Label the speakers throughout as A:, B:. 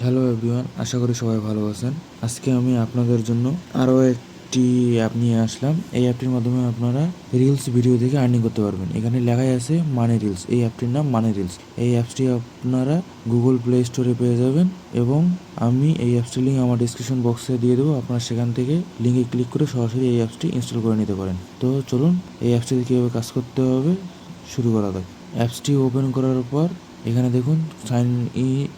A: Hello everyone, আশা করি সবাই ভালো আছেন। আজকে আমি আপনাদের জন্য আরও একটি অ্যাপ নিয়ে আসলাম। এই অ্যাপটির মাধ্যমে আপনারা রিলস ভিডিও থেকে আর্নিং করতে পারবেন। এখানে লেখাই আছে মানি রিলস। এই অ্যাপটির নাম মানি রিলস। এই অ্যাপসটি আপনারা গুগল প্লে স্টোরে পেয়ে যাবেন এবং আমি এই অ্যাপসটির লিঙ্ক আমার ডিসক্রিপশন বক্সে দিয়ে দেবো। আপনারা সেখান থেকে লিঙ্কে ক্লিক করে সরাসরি এই অ্যাপসটি ইনস্টল করে নিতে পারেন। তো চলুন এই অ্যাপসটিতে কীভাবে কাজ করতে হবে শুরু করা যাক। অ্যাপসটি ওপেন করার পর এখানে দেখুন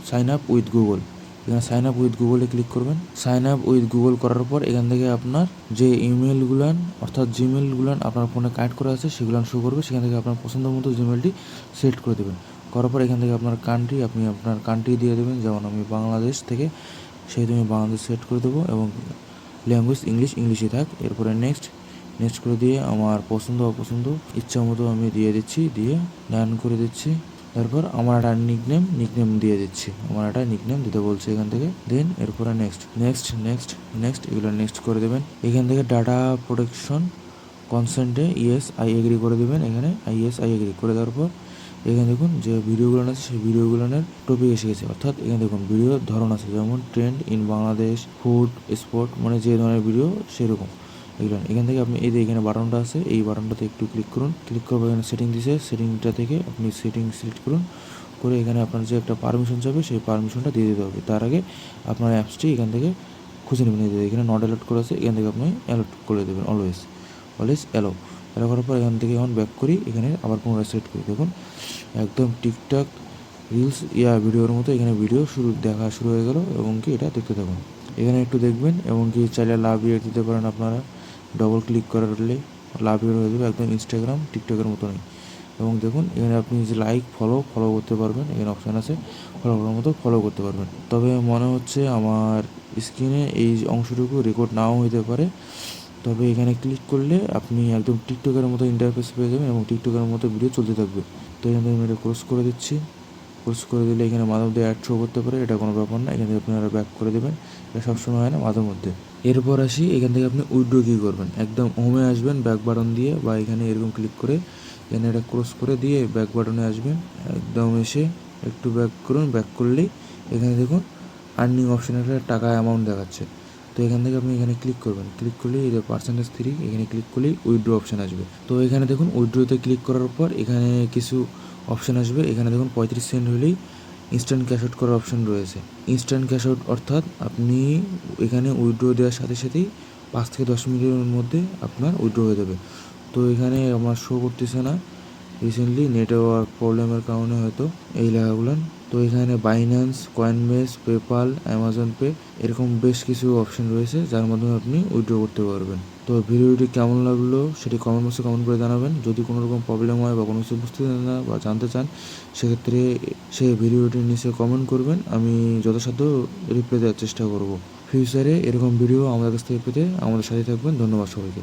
A: সাইন আপ উইথ গুগল। এখানে সাইন আপ উইথ গুগলে ক্লিক করবেন। সাইন আপ উইথ গুগল করার পর এখান থেকে আপনার যে ইমেলগুলান অর্থাৎ জিমেলগুলান আপনার ফোনে কানেক্ট করা আছে সেগুলান শো করবে। সেখান থেকে আপনার পছন্দ মতো জিমেলটি সিলেক্ট করে দেবেন। করার পর এখান থেকে আপনার কান্ট্রি আপনি আপনার কান্ট্রি দিয়ে দেবেন। যেমন আমি বাংলাদেশ থেকে, সেহেতু আমি বাংলাদেশ সিলেক্ট করে দেবো এবং ল্যাঙ্গুয়েজ ইংলিশই থাক। এরপরে নেক্সট করে দিয়ে আমার পছন্দ অপছন্দ ইচ্ছা মতো আমি দিয়ে দিচ্ছি, দিয়ে ডান করে দিচ্ছি। তারপর আমার একটা নিকনেম দিয়ে দিচ্ছি। আমার একটা নিকনেম দিতে বলছে এখান থেকে। দেন এরপরে নেক্সট এগুলো নেক্সট করে দেবেন। এখান থেকে ডাটা প্রোটেকশন কনসেন্টে আই এগ্রি করে দেবেন। এখানে আই এগ্রি করে দেওয়ার পর এখানে দেখুন যে ভিডিওগুলো আছে সেই ভিডিওগুলোর টপিক এসে গেছে। অর্থাৎ এখানে দেখুন ভিডিওর ধরন আছে, যেমন trend in Bangladesh, food, sport, মানে যে ধরনের ভিডিও সেরকম এগুলো। এখান থেকে আপনি এই যে এখানে বাটনটা আছে, এই বাটনটাতে একটু ক্লিক করুন। ক্লিক করবো এখানে সেটিং দিছে, সেটিংটা থেকে আপনি সেটিং সিলেক্ট করুন। করে এখানে আপনার যে একটা পারমিশন চাবে সেই পারমিশনটা দিয়ে দিতে হবে। তার আগে আপনার অ্যাপসটি এখান থেকে খুঁজে নেবেন। এখানে নট অ্যালাউড করে আছে, এখান থেকে আপনি অ্যালাউড করে দেবেন। অলওয়েজ অ্যালো করার পর এখান থেকে এখন ব্যাক করি, এখানে আবার পুনরায় সেট করি। দেখুন একদম টিকটক রিলস ভিডিওর মতো এখানে ভিডিও দেখা শুরু হয়ে গেল এবং কি এটা দেখতে থাকুন। এখানে একটু দেখবেন এবং কি চাইলে লাভ ইয়ে দিতে পারেন। আপনারা ডবল ক্লিক করলে লাভ ইয়ে হয়ে যাবে, একদম ইনস্টাগ্রাম টিকটকের মতো নেই। এবং দেখুন এখানে আপনি যে লাইক ফলো করতে পারবেন, এখানে অপশান আছে ফলো করার মতো ফলো করতে পারবেন। তবে মনে হচ্ছে আমার স্ক্রিনে এই অংশটুকু রেকর্ড নাও হতে পারে। তবে এখানে ক্লিক করলে আপনি একদম টিকটকের মতো ইন্টারফেস পেয়ে যাবেন এবং টিকটকের মতো ভিডিও চলতে থাকবে। তো এখান থেকে আমি এটা ক্রস করে দিচ্ছি। ক্রস করে দিলে এখানে মাঝে মধ্যে অ্যাড শো করতে পারে, এটা কোনো ব্যাপার না। এখান থেকে আপনারা ব্যাক করে দেবেন, এটা সবসময় হয় না, মাঝে মধ্যে। এরপর আসি এখান থেকে আপনি উইথড্র কী করবেন। একদম হোমে আসবেন ব্যাক বাটন দিয়ে, বা এখানে এরকম ক্লিক করে এখানে এটা ক্রস করে দিয়ে ব্যাক বাটনে আসবেন। একদম এসে একটু ব্যাক করুন। ব্যাক করলেই এখানে দেখুন আর্নিং অপশানে একটা টাকা অ্যামাউন্ট দেখাচ্ছে। তো এখান থেকে আপনি এখানে ক্লিক করবেন। ক্লিক করলেই এই যে %3 এখানে ক্লিক করলেই উইথড্র অপশান আসবে। তো এখানে দেখুন উইথড্রোতে ক্লিক করার পর এখানে কিছু অপশান আসবে। এখানে দেখুন 35 সেন্ট হলেই ইনস্ট্যান্ট ক্যাশ আউট করার অপশান রয়েছে। ইনস্ট্যান্ট ক্যাশ আউট অর্থাৎ আপনি এখানে উইথড্র দেওয়ার সাথে সাথেই 5 থেকে 10 মিনিটের মধ্যে আপনার উইথড্র হয়ে যাবে। তো এখানে আমার শো করতেছে না, রিসেন্টলি নেটওয়ার্ক প্রবলেমের কারণে হয়তো এই লেখাগুলো। তো এখানে Binance, Coinbase, PayPal, Amazon pay এরকম বেশ কিছু অপশন রয়েছে যার মাধ্যমে আপনি উইথড্র করতে পারবেন। তো ভিডিওটি কেমন লাগলো সেটি কমেন্ট বক্সে কমেন্ট করে জানাবেন। যদি কোনো রকম প্রবলেম হয় বা কোনো কিছু বুঝতে চান না বা জানতে চান, সেক্ষেত্রে সেই ভিডিওটির নিচে কমেন্ট করবেন। আমি যথাসাধ্য রিপ্লাই দেওয়ার চেষ্টা করব। ফিউচারে এরকম ভিডিও আমাদের কাছ থেকে পেতে আমাদের সাথে থাকবেন। ধন্যবাদ সবাইকে।